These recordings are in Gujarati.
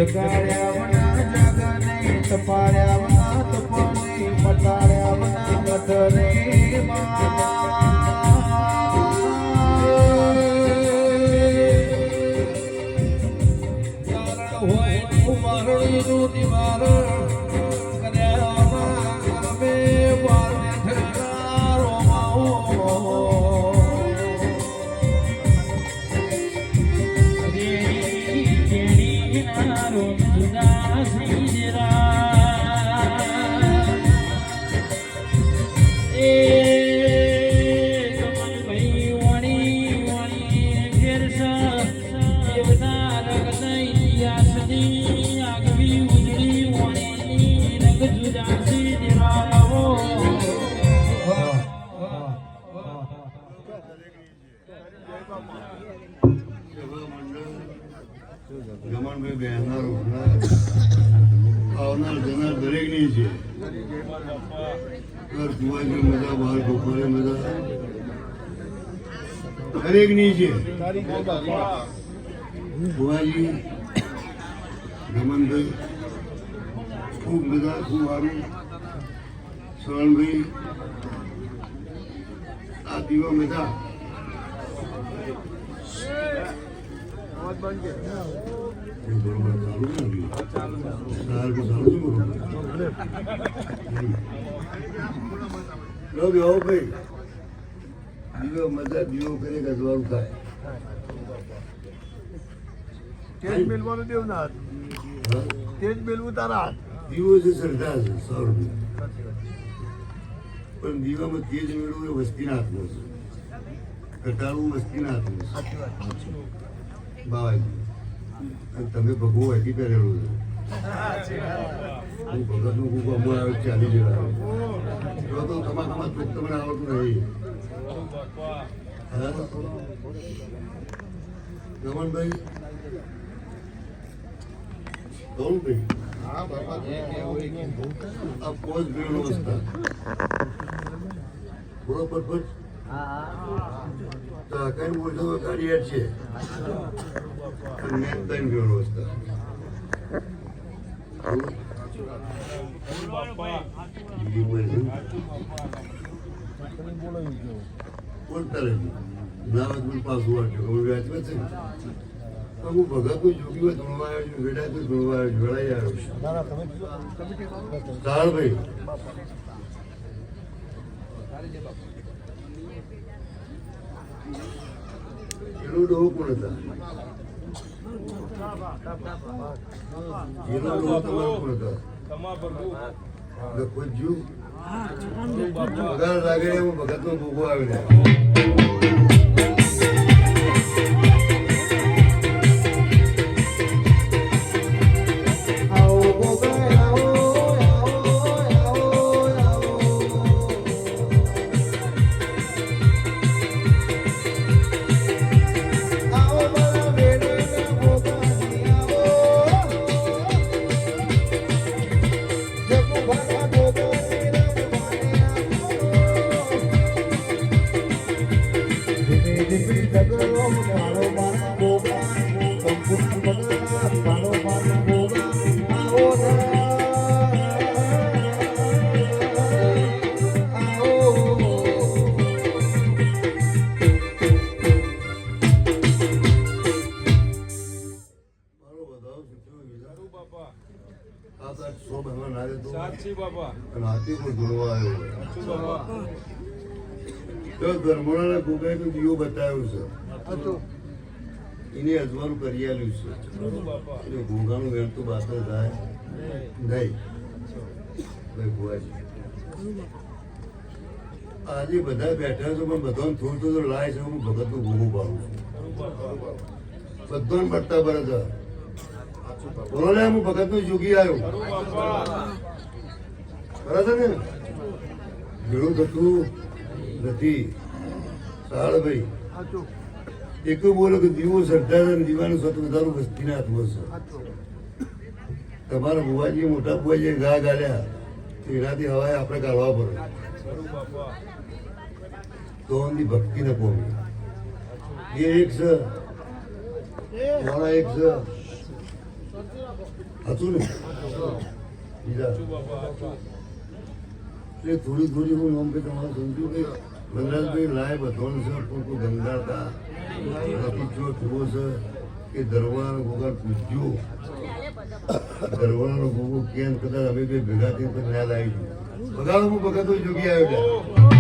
જગાડ્યા વના જગ નહીં, તપાડ્યા વના તપ નહીં, મટાડ્યા વના મટ નહીં મારણી નું નિવારણ કર્યા અમે વાલે ગમનભાઈ બેહનાર આવનાર જનાર દરેક ની છે. કુવાજી મજા, બહાર બપોરે મજા દરેક ની છે. કુવાજી ગમનભાઈ ખૂબ મજા, ખૂબ સારું. શરણભાઈ આ દીવા મજા દીવો મજા દીવો કરે ગજવાળું થાય. તેજ મેળવાનું દેવ ના તેજ મેળવું તારા હાથ. દીવો છે શ્રદ્ધા છે 100 રૂપિયા, પણ દીવામાં તેજ મેળવું એ વસ્તીના હાથમાં છે, ઘટાડવું વસ્તીના હાથમાં છે. બાવાજી તમે ભગવો હતી પહેરેલું છે. હું ભગતનું ખૂબ અમુક આવે 40 જેવા તો તમારા તમને આવડતું નહીં. રમણભાઈ ગૌરવભાઈ આ પોચ ભેળો વસ્તા બોલો પટપટ તો કઈ બોલતો ગાડી છે ત્રણ ભેળો વસ્તા બોલતા રહેજો ના વાત મને પાછું વાંચ્યો વ્યાજમાં છે ને હું ભગત કોઈ જોગી હોય ધૂણવા આવ્યો છું, વેડા કોઈ ધૂણવા આવ્યો છું, વેળાઈ આવ્યો છું. તારભાઈ એનો ડોહો કોણ હતા? એનો ડોહો તમારો કોણ હતા? કોઈ જીવ પગાર લાગે એમાં ભગત નો ભોગો આવે. ધર્મોના ગોગાઈ નો દીવો બતાવ્યો છે, એને અજવાળું કરી આલ્યું છે. ગોગાનું વેણ તો બાતર થાય નહીં. ભાઈ ભુવાજી આજે બધા બેઠા છો પણ બધાને થોડું થોડું લાય છે હું ભગતનું ભૂગું પાડું છું બધાને પડતા બરસ બોલો ને હું ભગતનું જોગી આવ્યો બરાબર ને ભેળું થતું નથી સાળભાઈ સાચું એકલું બોલો કે દીવો સરદાર અને દીવાનું સત વધારું વસ્તીના હાથમાં છે તમારા બુવાજી મોટા બુવાજીએ ઘા ગાલ્યા તો એનાથી હવાએ આપણે કાઢવા પડે તો એની ભક્તિ ન પોમી એ એક છે મોડા એક છે હતું ને બીજા એટલે થોડી થોડી હું આમ કે તમારે સમજ્યું કે વનરાજભાઈ લાય બધોન છે પણ કોઈ ગંગાતા નથી જો થવો છે કે દરવાનો ગોગર પૂછ્યું દરવાનો ગોગો કેમ કદાચ અમે બે ભેગા થઈને પણ યાદ આવી ગયું બગાડો હું બગાડો જોગી આવ્યો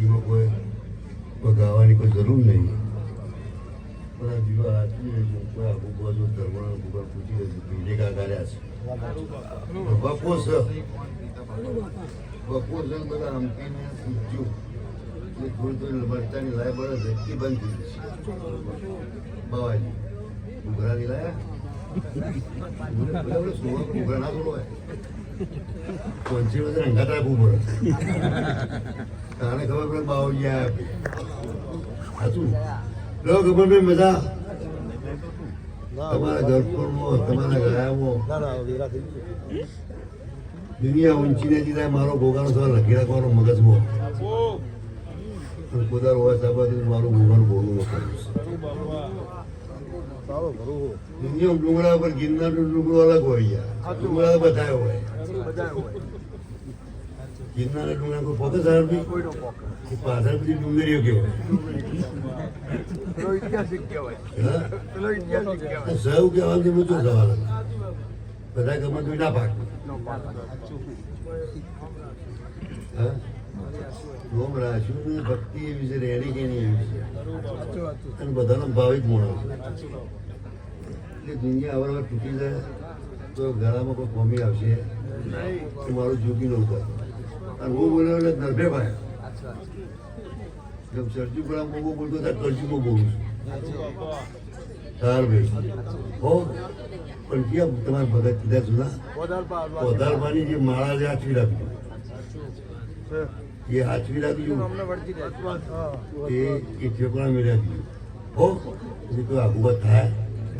એમાં કોઈ બગાવવાની કોઈ જરૂર નહીં પણ આ દીવા હાથની કોઈ આખું બાજુ ધર્મના ભૂગોળ પૂછી લેશે ભીંડે કાઢ્યા છે બપો છે બધા અમકીને પૂછ્યું એટલે થોડી થોડી લબડતાની લાય બળે ઝટકી બંધ થઈ જશે બાવાજી ઘૂઘરાની લાયા સોવા ઘૂઘરા ના છોડવાય 50 વર્ષ અંગાત રાખવું પડે તારે ખબર પડે બાવજી આવ્યા સાચું લો ખબર પડે બધા તમારા ઘરપોળમાં તમારા ગાયામાં દુનિયા ઊંચી નથી થાય મારો ભોગાનો સવાલ લખી રાખવાનો મગજમાં કોદાર હોય સાહેબ મારું ભોગાનું ભોગવું લખાયું દુનિયા ડુંગળા ઉપર ગિરનારનો ડુંગળો અલગ હોય યાર ડુંગળા બધા હોય ગિરનારના ડુંગળા કોઈ પોકે સાહેબ પાછળ બધી ડુંગળીઓ કહેવાય સૌ કહેવાનું મુદ્દો સવાલ બધા ગમે તો ના પાક નોમ રાખ્યું ભક્તિ એવી છે રેડી કે નહીં એવી છે અને બધાનો ભાવિક માણસ એટલે દુનિયા અવારવાર તૂટી જાય તો ગળામાં કોઈ કોમી આવશે તો મારું ઝૂકી ન ઉતર અને હું બોલ્યો એટલે નર્ભે ભાઈ જબ સરજુ પણ હું બોલતો ત્યારે કરજુમાં બોલું છું સાર ભાઈ હો પણ ક્યાં તમારે ભગત કીધા જુદા વધારવાની જે માળા છે આચવી રાખજો એ આચવી રાખજો એ ઠેકણા મેળવી રાખજો હો એ કોઈ આગુબત થાય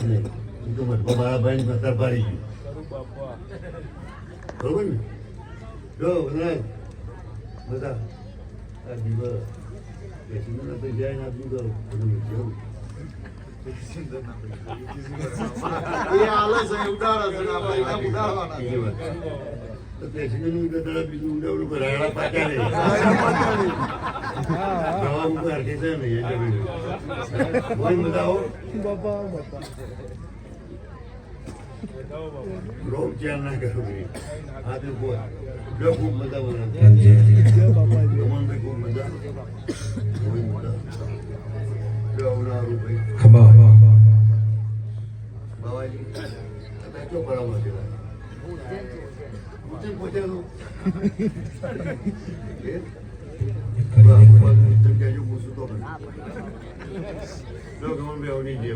નહીં એ તો મઠમાં મારા ભાઈને કતાર પાડી ગયું બરોબર ને જો બધા આ દિવસ બેસીને તો જાય ને આપનું કરું બધું રોગ ચાર ના કરો ભાઈ આ તો બોલ જો ખૂબ મજા મને હાજી હાજી જય બાપાજી ગમનભાઈ ખૂબ મજા બહુ મજા જો આવનારું ભાઈ ખબા બાબાજી તમે ક્યો પડાવવા છે ઉજ્જૈન પહોંચ્યા તો કહેજો પૂછું તો જો ગમનભાઈ આવની જે